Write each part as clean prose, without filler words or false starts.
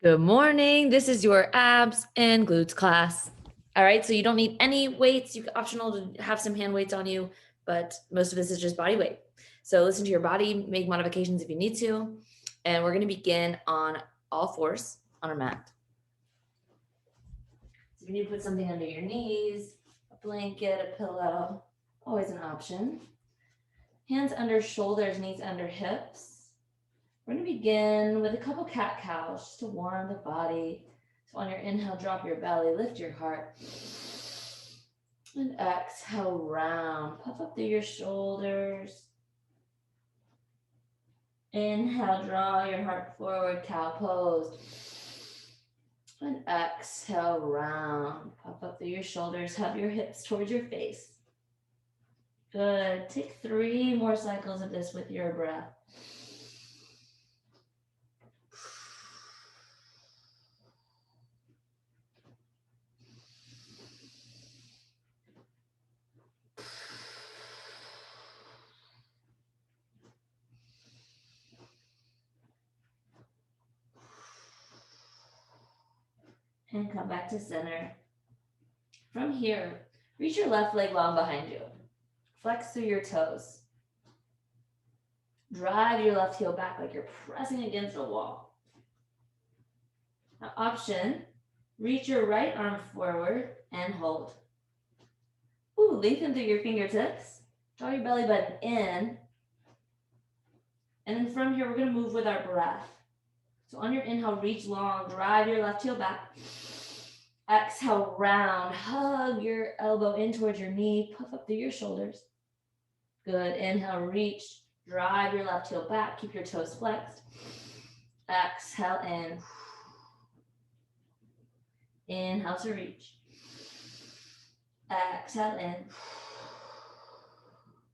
Good morning. This is your abs and glutes class. All right, so you don't need any weights. You optional to have some hand weights on you, but most of this is just body weight. So listen to your body, make modifications if you need to. And we're going to begin on all fours on our mat. So you need to put something under your knees, a blanket, a pillow, always an option. Hands under shoulders, knees under hips. We're going to begin with a couple cat-cows just to warm the body. So on your inhale, drop your belly, lift your heart. And exhale, round. Puff up through your shoulders. Inhale, draw your heart forward, cow pose. And exhale, round. Puff up through your shoulders, hug your hips towards your face. Good. Take 3 more cycles of this with your breath. And come back to center. From here, reach your left leg long behind you. Flex through your toes. Drive your left heel back like you're pressing against a wall. Now, option, reach your right arm forward and hold. Ooh, lengthen through your fingertips. Draw your belly button in. And then from here, we're going to move with our breath. So on your inhale, reach long, drive your left heel back. Exhale, round, hug your elbow in towards your knee, puff up through your shoulders. Good, inhale, reach, drive your left heel back, keep your toes flexed. Exhale in. Inhale to reach. Exhale in.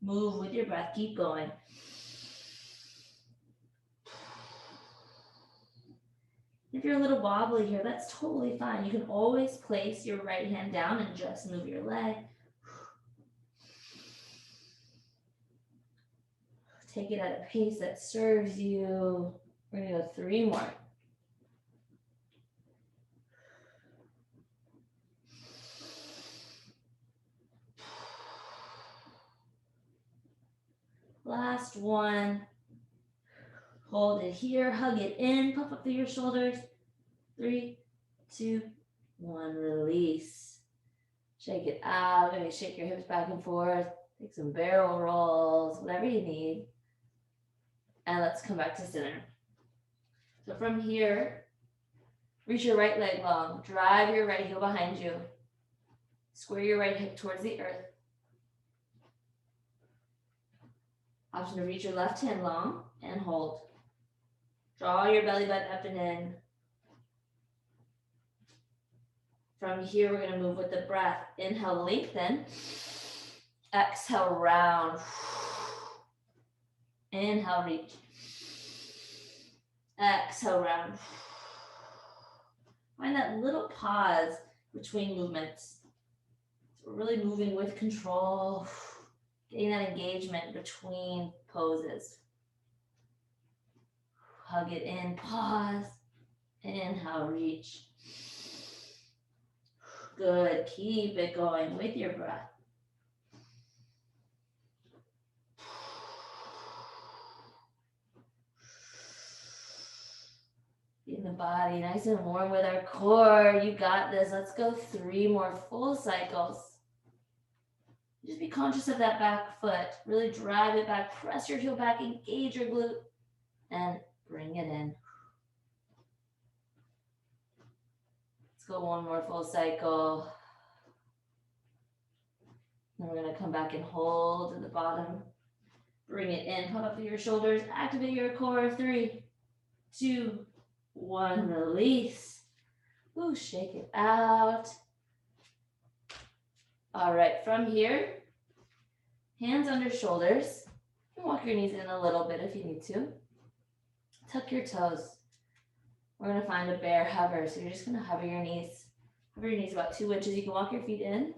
Move with your breath, keep going. If you're a little wobbly here, that's totally fine. You can always place your right hand down and just move your leg. Take it at a pace that serves you. We're going to go 3 more. Last one. Hold it here, hug it in, puff up through your shoulders. 3, 2, 1, release. Shake it out, maybe shake your hips back and forth. Take some barrel rolls, whatever you need. And let's come back to center. So from here, reach your right leg long, drive your right heel behind you. Square your right hip towards the earth. Option to reach your left hand long and hold. Draw your belly button up and in. From here, we're going to move with the breath. Inhale, lengthen. Exhale, round. Inhale, reach. Exhale, round. Find that little pause between movements. So we're really moving with control, getting that engagement between poses. Hug it in, pause. Inhale, reach. Good, keep it going with your breath. Getting the body nice and warm with our core. You got this. Let's go 3 more full cycles. Just be conscious of that back foot. Really drive it back. Press your heel back. Engage your glute. And bring it in. Let's go 1 more full cycle. Then we're going to come back and hold at the bottom. Bring it in. Puff up through your shoulders. Activate your core. 3, 2, 1. Release. Ooh, shake it out. All right, from here, hands under shoulders. And walk your knees in a little bit if you need to. Tuck your toes. We're going to find a bear hover. So you're just going to hover your knees. Hover your knees about 2 inches. You can walk your feet in.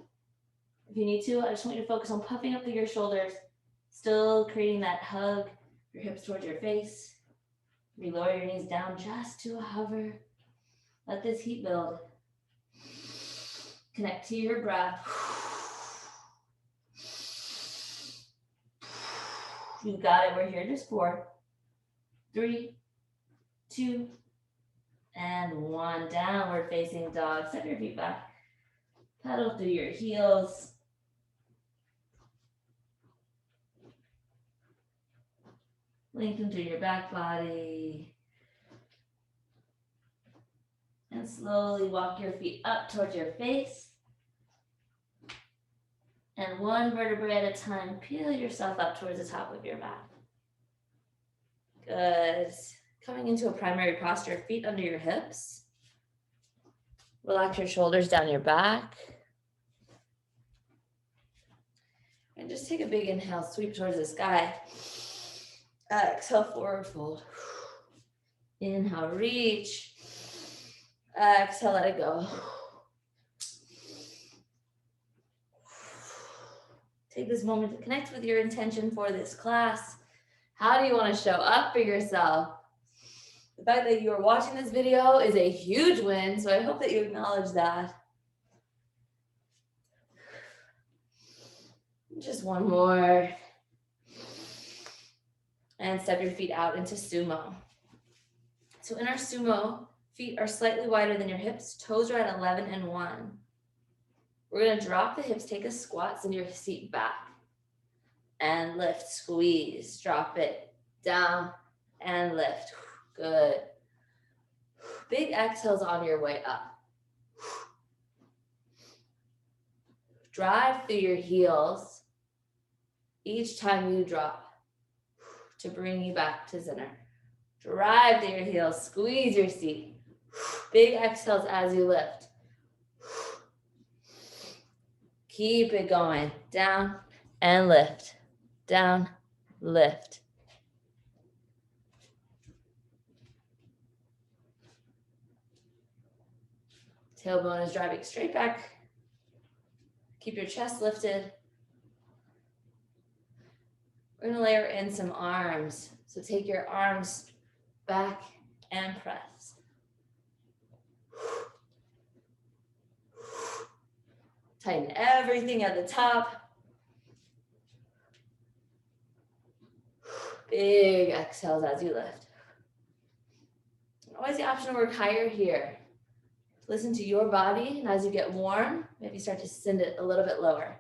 If you need to, I just want you to focus on puffing up through your shoulders. Still creating that hug. Your hips towards your face. Maybe lower your knees down just to a hover. Let this heat build. Connect to your breath. You got it. We're here. Just 4, 3, 2, and 1. Downward facing dog. Step your feet back. Pedal through your heels. Lengthen through your back body. And slowly walk your feet up towards your face. And one vertebrae at a time, peel yourself up towards the top of your mat. Good. Coming into a primary posture, feet under your hips. Relax your shoulders down your back. And just take a big inhale, sweep towards the sky. Exhale, forward fold. Inhale, reach. Exhale, let it go. Take this moment to connect with your intention for this class. How do you want to show up for yourself? The fact that you are watching this video is a huge win, so I hope that you acknowledge that. Just one more. And step your feet out into sumo. So in our sumo, feet are slightly wider than your hips. Toes are at 11 and 1. We're going to drop the hips, take a squat, send your seat back. And lift, squeeze, drop it down and lift. Good. Big exhales on your way up. Drive through your heels each time you drop to bring you back to center. Drive through your heels, squeeze your seat. Big exhales as you lift. Keep it going. Down and lift. Down, lift. Tailbone is driving straight back. Keep your chest lifted. We're going to layer in some arms. So take your arms back and press. Tighten everything at the top. Big exhales as you lift. Always the option to work higher here. Listen to your body, and as you get warm, maybe start to send it a little bit lower.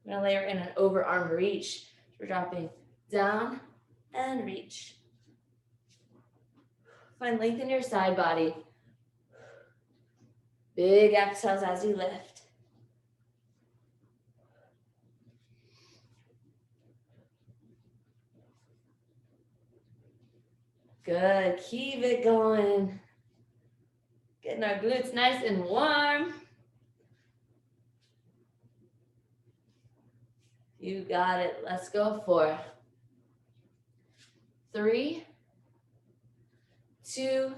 We're going to layer in an overarm reach. We're dropping down and reach. Find length in your side body. Big exhales as you lift. Good, keep it going. Getting our glutes nice and warm. You got it. Let's go for 3, 2,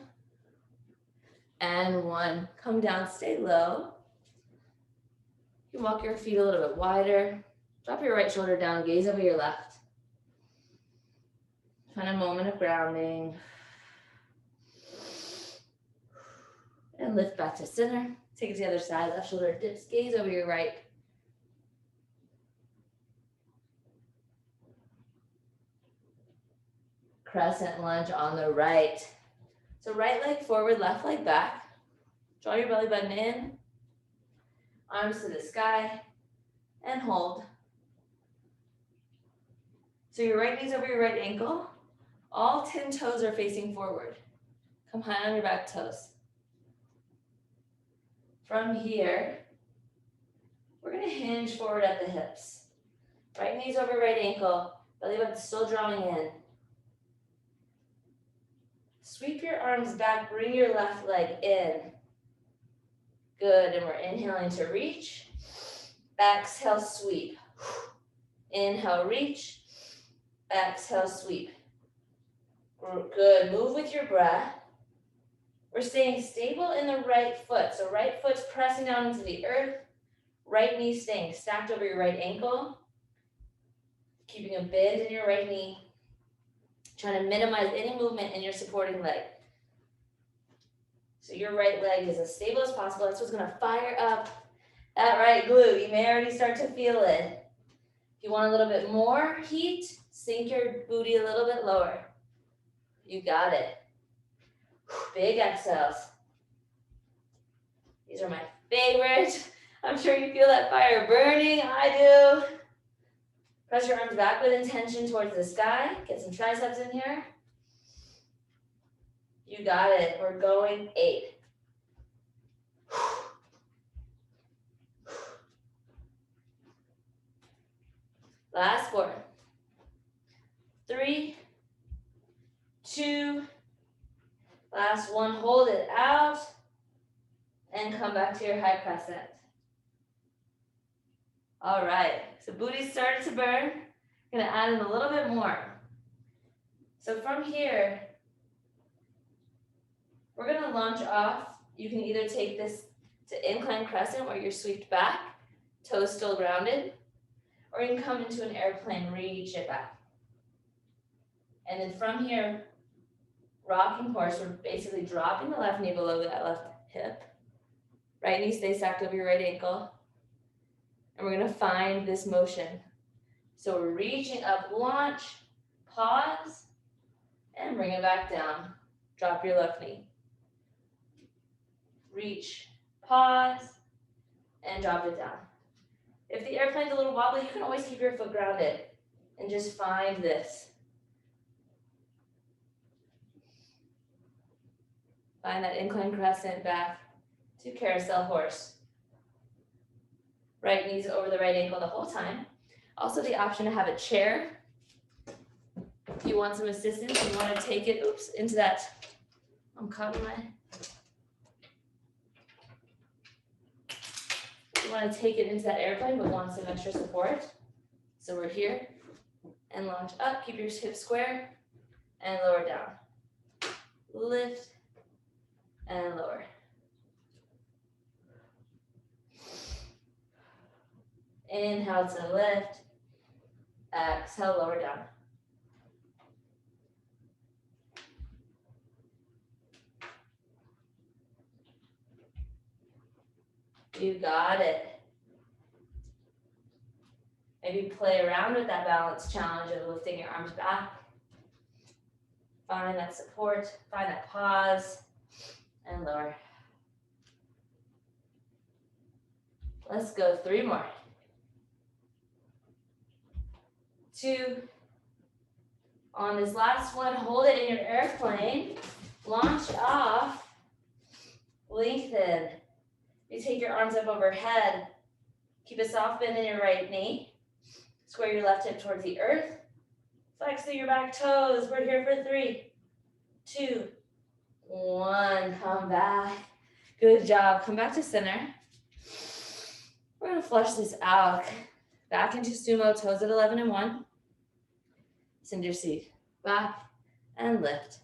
and 1. Come down, stay low. You can walk your feet a little bit wider. Drop your right shoulder down, gaze over your left. Find a moment of grounding. And lift back to center. Take it to the other side. Left shoulder dips, gaze over your right. Crescent lunge on the right. So right leg forward, left leg back. Draw your belly button in. Arms to the sky. And hold. So your right knee's over your right ankle. All 10 toes are facing forward. Come high on your back toes. From here, we're going to hinge forward at the hips. Right knee's over right ankle. Belly button still drawing in. Sweep your arms back. Bring your left leg in. Good. And we're inhaling to reach. Exhale, sweep. Inhale, reach. Exhale, sweep. Good. Move with your breath. We're staying stable in the right foot. So right foot's pressing down into the earth. Right knee staying stacked over your right ankle. Keeping a bend in your right knee. Trying to minimize any movement in your supporting leg. So your right leg is as stable as possible. That's what's gonna fire up that right glute. You may already start to feel it. If you want a little bit more heat, sink your booty a little bit lower. You got it. Big exhales. These are my favorite. I'm sure you feel that fire burning. I do. Press your arms back with intention towards the sky. Get some triceps in here. You got it. We're going 8. Last 4. 3, 2, last 1. Hold it out and come back to your high crescent. All right, so booty started to burn. Gonna add in a little bit more. So from here, we're gonna launch off. You can either take this to incline crescent where you're swept back, toes still grounded, or you can come into an airplane, reach it back. And then from here, rocking horse, we're basically dropping the left knee below that left hip. Right knee stays stacked over your right ankle. And we're gonna find this motion. So we're reaching up, launch, pause, and bring it back down. Drop your left knee. Reach, pause, and drop it down. If the airplane's a little wobbly, you can always keep your foot grounded and just find this. Find that incline crescent back to carousel horse. Right knee's over the right ankle the whole time. Also the option to have a chair. If you want some assistance, you want to take it, into that, I'm caught in my, you want to take it into that airplane but want some extra support. So we're here and launch up, keep your hips square and lower down. Lift and lower. Inhale to lift, exhale, lower down. You got it. Maybe play around with that balance challenge of lifting your arms back. Find that support, find that pause, and lower. Let's go 3 more. 2. On this last one, hold it in your airplane. Launch off. Lengthen. You take your arms up overhead. Keep a soft bend in your right knee. Square your left hip towards the earth. Flex through your back toes. We're here for 3, 2, 1. Come back. Good job. Come back to center. We're going to flush this out. Back into sumo, toes at 11 and 1. Send your seat back and lift.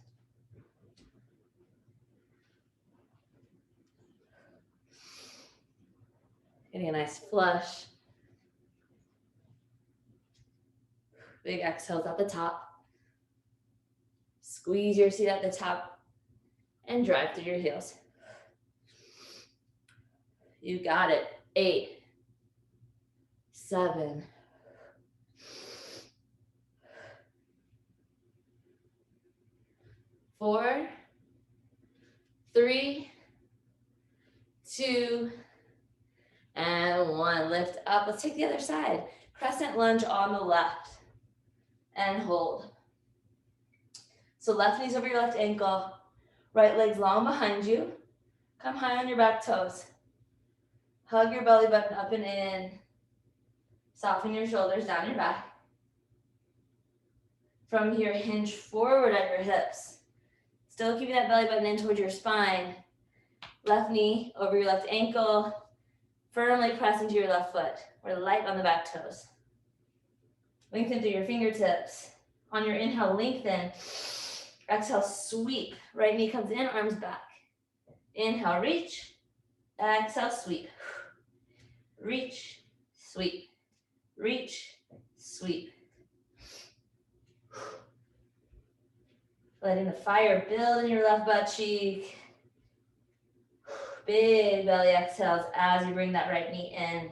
Getting a nice flush. Big exhales at the top. Squeeze your seat at the top and drive through your heels. You got it. 8, 7, 4, 3, 2, and 1. Lift up. Let's take the other side. Crescent lunge on the left and hold. So left knee's over your left ankle, right leg's long behind you. Come high on your back toes. Hug your belly button up and in. Soften your shoulders down your back. From here, hinge forward at your hips. Still keeping that belly button in towards your spine. Left knee over your left ankle. Firmly press into your left foot. We're light on the back toes. Lengthen through your fingertips. On your inhale, lengthen. Exhale, sweep. Right knee comes in, arms back. Inhale, reach. Exhale, sweep. Reach, sweep. Reach, sweep. Letting the fire build in your left butt cheek. Big belly exhales as you bring that right knee in.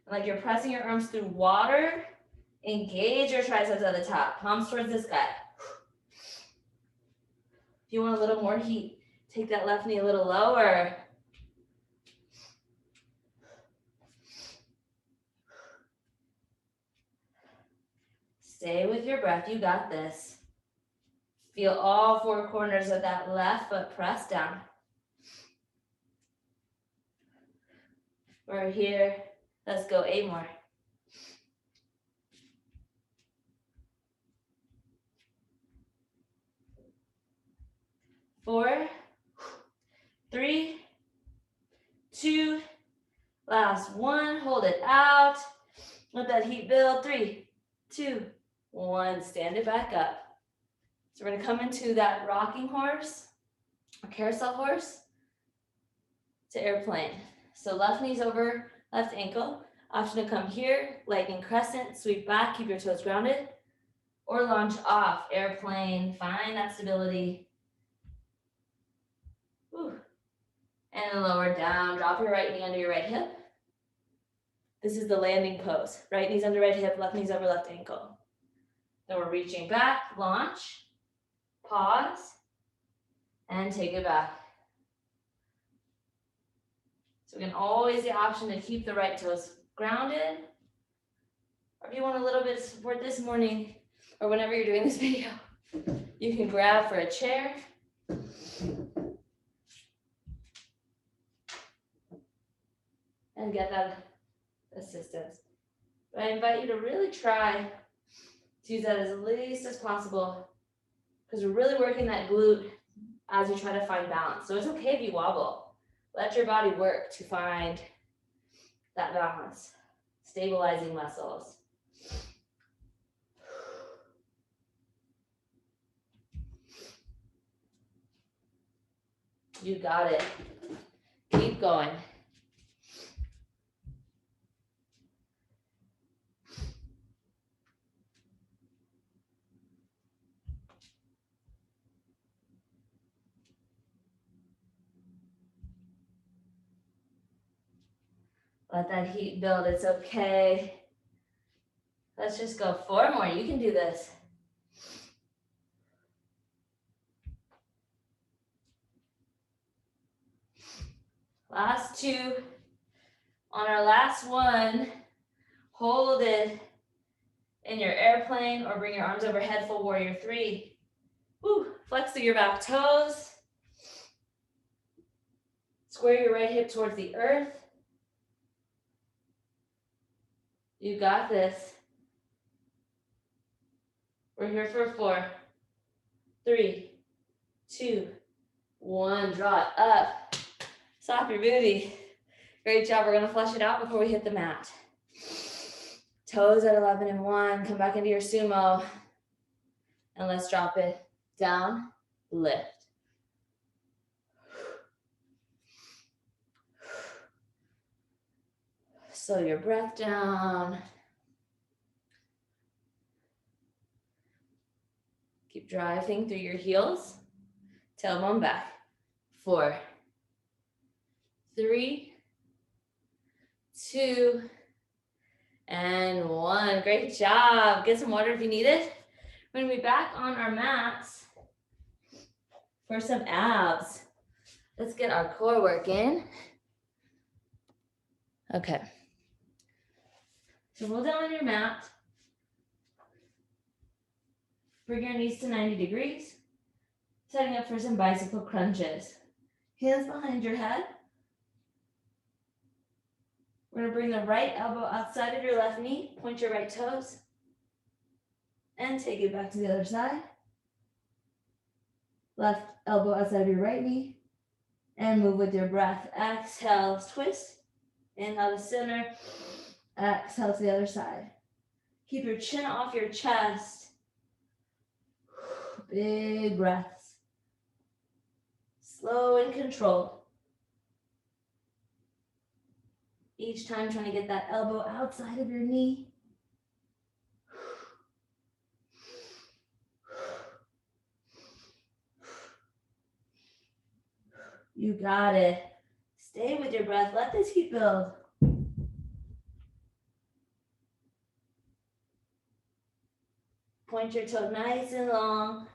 Like you're pressing your arms through water. Engage your triceps at the top. Palms towards the sky. If you want a little more heat, take that left knee a little lower. Stay with your breath. You got this. Feel all four corners of that left foot press down. We're here. Let's go 8 more. 4, 3, 2, last 1. Hold it out. Let that heat build. 3, 2, 1. Stand it back up. So we're going to come into that rocking horse, or carousel horse, to airplane. So left knee's over left ankle. Option to come here, lightning crescent, sweep back, keep your toes grounded, or launch off, airplane, find that stability. Whew. And lower down, drop your right knee under your right hip. This is the landing pose. Right knee's under right hip, left knee's over left ankle. Then we're reaching back, launch, pause, and take it back. So we can always the option to keep the right toes grounded. Or if you want a little bit of support this morning, or whenever you're doing this video, you can grab for a chair. And get that assistance. But I invite you to really try to use that as least as possible, because we're really working that glute as you try to find balance. So it's okay if you wobble. Let your body work to find that balance. Stabilizing muscles. You got it. Keep going. Let that heat build. It's okay. Let's just go 4 more. You can do this. Last 2. On our last one, hold it in your airplane or bring your arms overhead, full warrior 3. Woo. Flex through your back toes. Square your right hip towards the earth. You got this. We're here for 4, 3, 2, 1. Draw it up. Stop your booty. Great job. We're going to flush it out before we hit the mat. Toes at 11 and 1. Come back into your sumo. And let's drop it down. Lift. Slow your breath down. Keep driving through your heels. Tailbone back. 4, 3, 2, and 1. Great job. Get some water if you need it. We're going to be back on our mats for some abs. Let's get our core work in. Okay. So roll down on your mat. Bring your knees to 90 degrees. Setting up for some bicycle crunches. Hands behind your head. We're going to bring the right elbow outside of your left knee. Point your right toes. And take it back to the other side. Left elbow outside of your right knee. And move with your breath. Exhale, twist. Inhale to center. Exhale to the other side. Keep your chin off your chest. Big breaths. Slow and controlled. Each time trying to get that elbow outside of your knee. You got it. Stay with your breath. Let this heat build. Point your toe nice and long.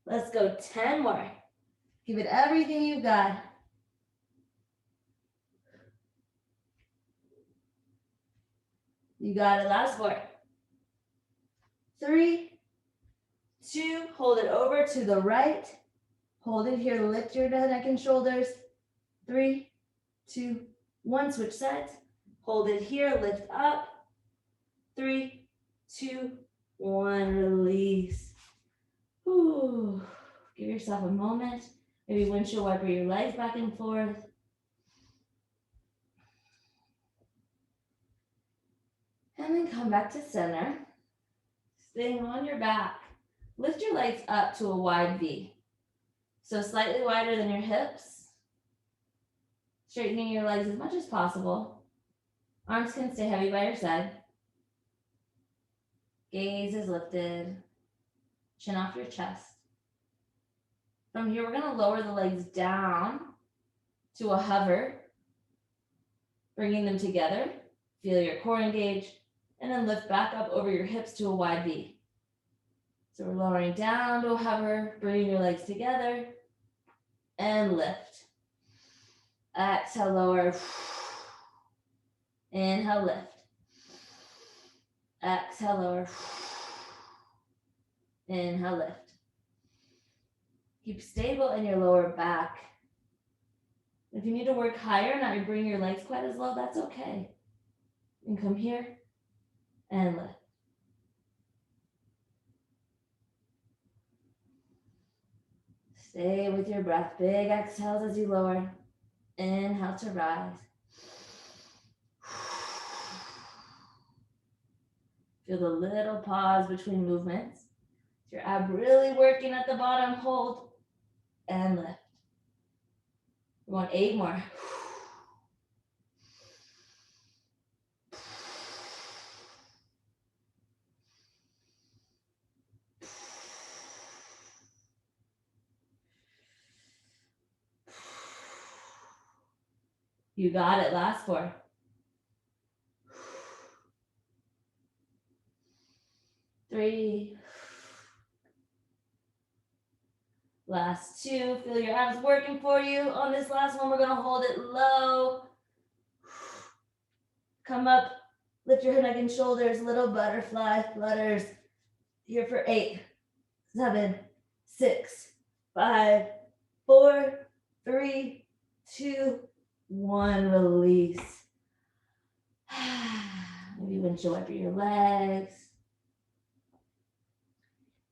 Let's go 10 more. Give it everything you've got. You got it. Last 4. 3, 2, hold it over to the right. Hold it here, lift your neck and shoulders. 3, 2, 1, switch sides. Hold it here, lift up. 3, 2, 1, release. Whew. Give yourself a moment. Maybe windshield wiper your legs back and forth. And then come back to center. Staying on your back. Lift your legs up to a wide V. So slightly wider than your hips. Straightening your legs as much as possible. Arms can stay heavy by your side. Gaze is lifted. Chin off your chest. From here, we're going to lower the legs down to a hover. Bringing them together. Feel your core engage. And then lift back up over your hips to a wide V. So we're lowering down to a hover, bringing your legs together, and lift. Exhale, lower. Inhale, lift. Exhale, lower. Inhale, lift. Keep stable in your lower back. If you need to work higher, not bring your legs quite as low, that's okay. And come here and lift. Stay with your breath. Big exhales as you lower. Inhale to rise. Feel the little pause between movements. Your ab really working at the bottom. Hold and lift. We want 8 more. You got it. Last 4. 3. Last 2. Feel your abs working for you. On this last one, we're going to hold it low. Come up. Lift your neck and shoulders. Little butterfly flutters. Here for 8, 7, 6, 5, 4, 3, 2, 1. Release. Maybe windshield wiper your legs.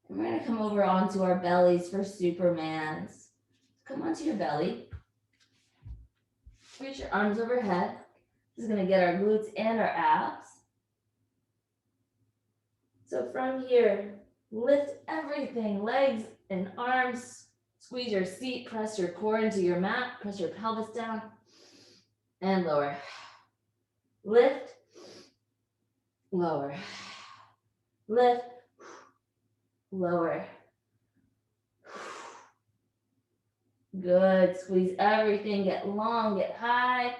And we're going to come over onto our bellies for Supermans. Come onto your belly. Reach your arms overhead. This is going to get our glutes and our abs. So from here, lift everything, legs and arms. Squeeze your seat, press your core into your mat, press your pelvis down, and lower. Lift, lower. Lift, lower. Good. Squeeze everything. Get long, get high.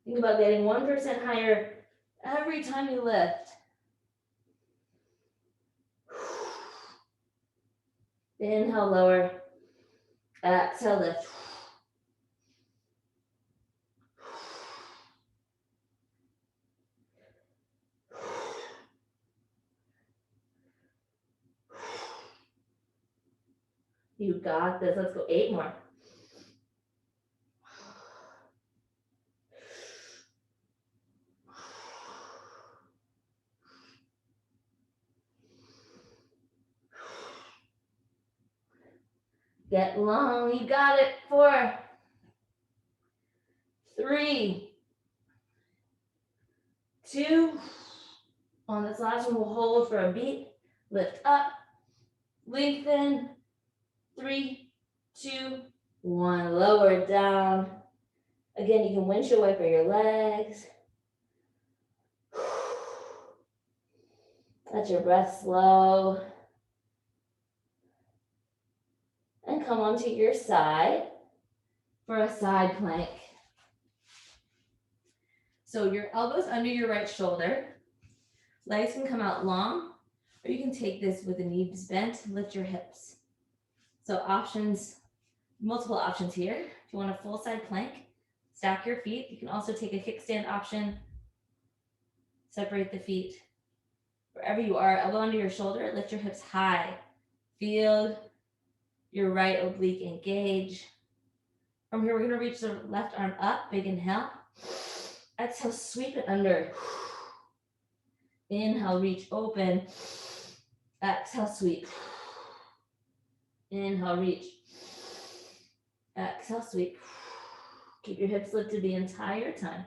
Think about getting 1% higher every time you lift. Inhale, lower. Exhale, lift. You got this. Let's go 8 more. Get long. You got it. 4, 3, 2. On this last one, we'll hold for a beat. Lift up. Lengthen. 3, 2, 1, lower down. Again, you can windshield wiper your legs. Let your breath slow. And come onto your side for a side plank. So your elbows under your right shoulder. Legs can come out long, or you can take this with the knees bent, lift your hips. So options, multiple options here. If you want a full side plank, stack your feet. You can also take a kickstand option. Separate the feet. Wherever you are, elbow under your shoulder, lift your hips high. Feel your right oblique engage. From here, we're gonna reach the left arm up, big inhale. Exhale, sweep it under. Inhale, reach, open. Exhale, sweep. Inhale, reach. Exhale, sweep. Keep your hips lifted the entire time.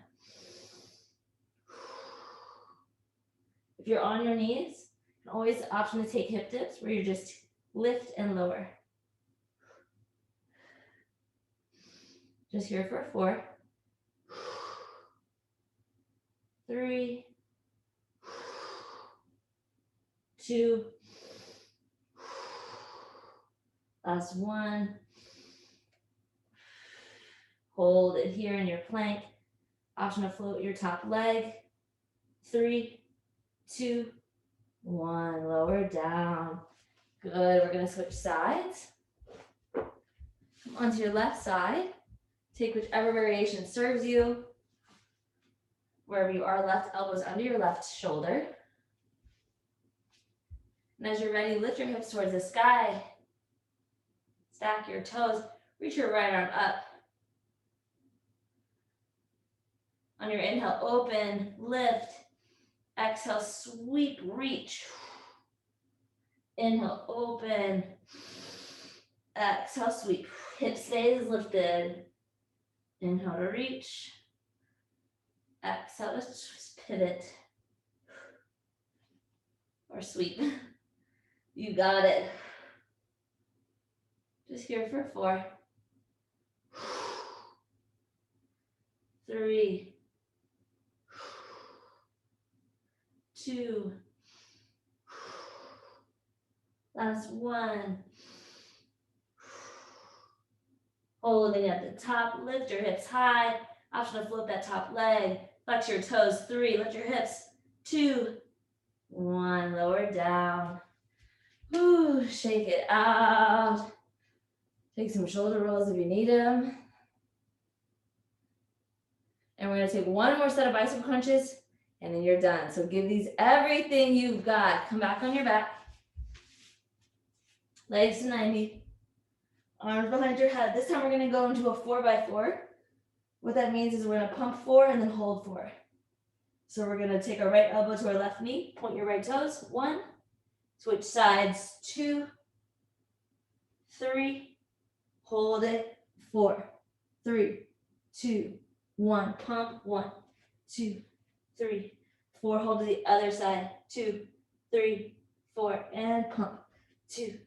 If you're on your knees, always option to take hip dips where you just lift and lower. Just here for 4, 3, 2, last 1. Hold it here in your plank. Option to float your top leg. 3, 2, 1. Lower down. Good. We're going to switch sides. Come onto your left side. Take whichever variation serves you. Wherever you are, left elbows under your left shoulder. And as you're ready, lift your hips towards the sky. Stack your toes. Reach your right arm up. On your inhale, open, lift. Exhale, sweep, reach. Inhale, open. Exhale, sweep. Hip stays lifted. Inhale to reach. Exhale to pivot. Or sweep. You got it. Just here for 4, 3, 2, last 1. Holding at the top, lift your hips high. Option to float that top leg. Flex your toes. 3, lift your hips. 2, 1, lower down. Ooh, shake it out. Take some shoulder rolls if you need them. And we're gonna take 1 more set of bicep crunches, and then you're done. So give these everything you've got. Come back on your back. Legs to 90. Arms behind your head. This time we're gonna go into a 4x4. What that means is we're gonna pump 4 and then hold 4. So we're gonna take our right elbow to our left knee, point your right toes. 1, switch sides. 2, 3, hold it. 4, 3, 2, 1. Pump. 1, 2, 3, 4. Hold to the other side. 2, 3, 4, and pump. 2,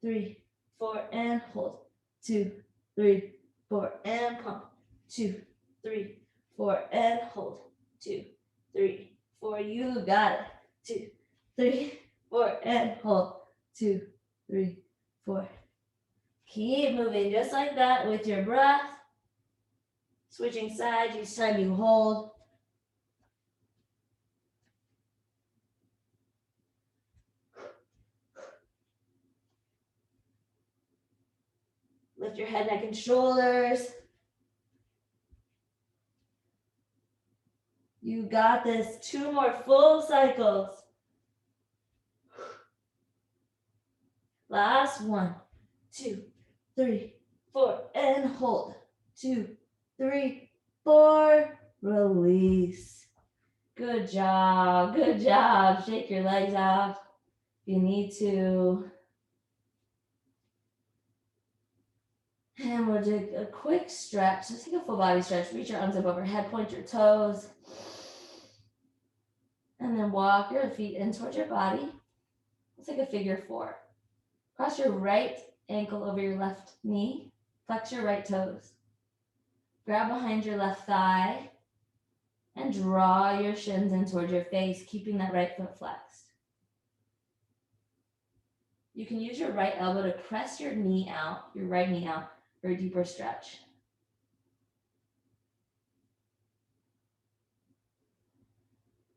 3, 4, and hold. 2, 3, 4, and pump. 2, 3, 4, and hold. 2, 3, 4. You got it. 2, 3, 4, and hold. 2, 3, 4. Keep moving just like that with your breath. Switching sides each time you hold. Lift your head, neck, and shoulders. You got this. 2 more full cycles. Last 1, 2, 3, 4, and hold. 2, 3, 4, release. Good job, good job. Shake your legs out if you need to. And we'll do a quick stretch. Just take a full body stretch. Reach your arms up overhead, point your toes. And then walk your feet in towards your body. Let's take a figure 4. Cross your right ankle over your left knee. Flex your right toes. Grab behind your left thigh and draw your shins in towards your face, keeping that right foot flexed. You can use your right elbow to press your knee out, your right knee out, for a deeper stretch.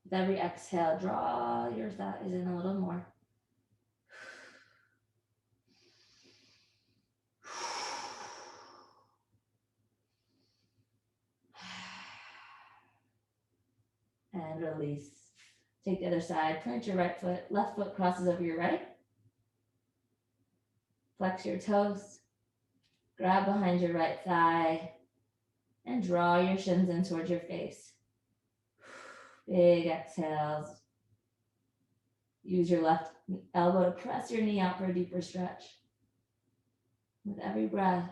With every exhale, draw your thighs in a little more. And release. Take the other side, plant your right foot, left foot crosses over your right. Flex your toes, grab behind your right thigh, and draw your shins in towards your face. Big exhales. Use your left elbow to press your knee out for a deeper stretch. With every breath,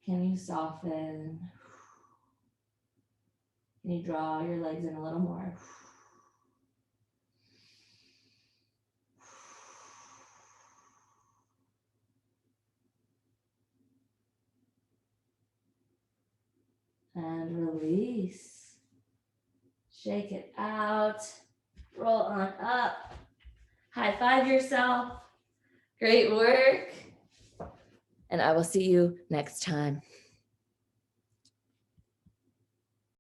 can you soften? Can you draw your legs in a little more? And release. Shake it out. Roll on up. High five yourself. Great work. And I will see you next time.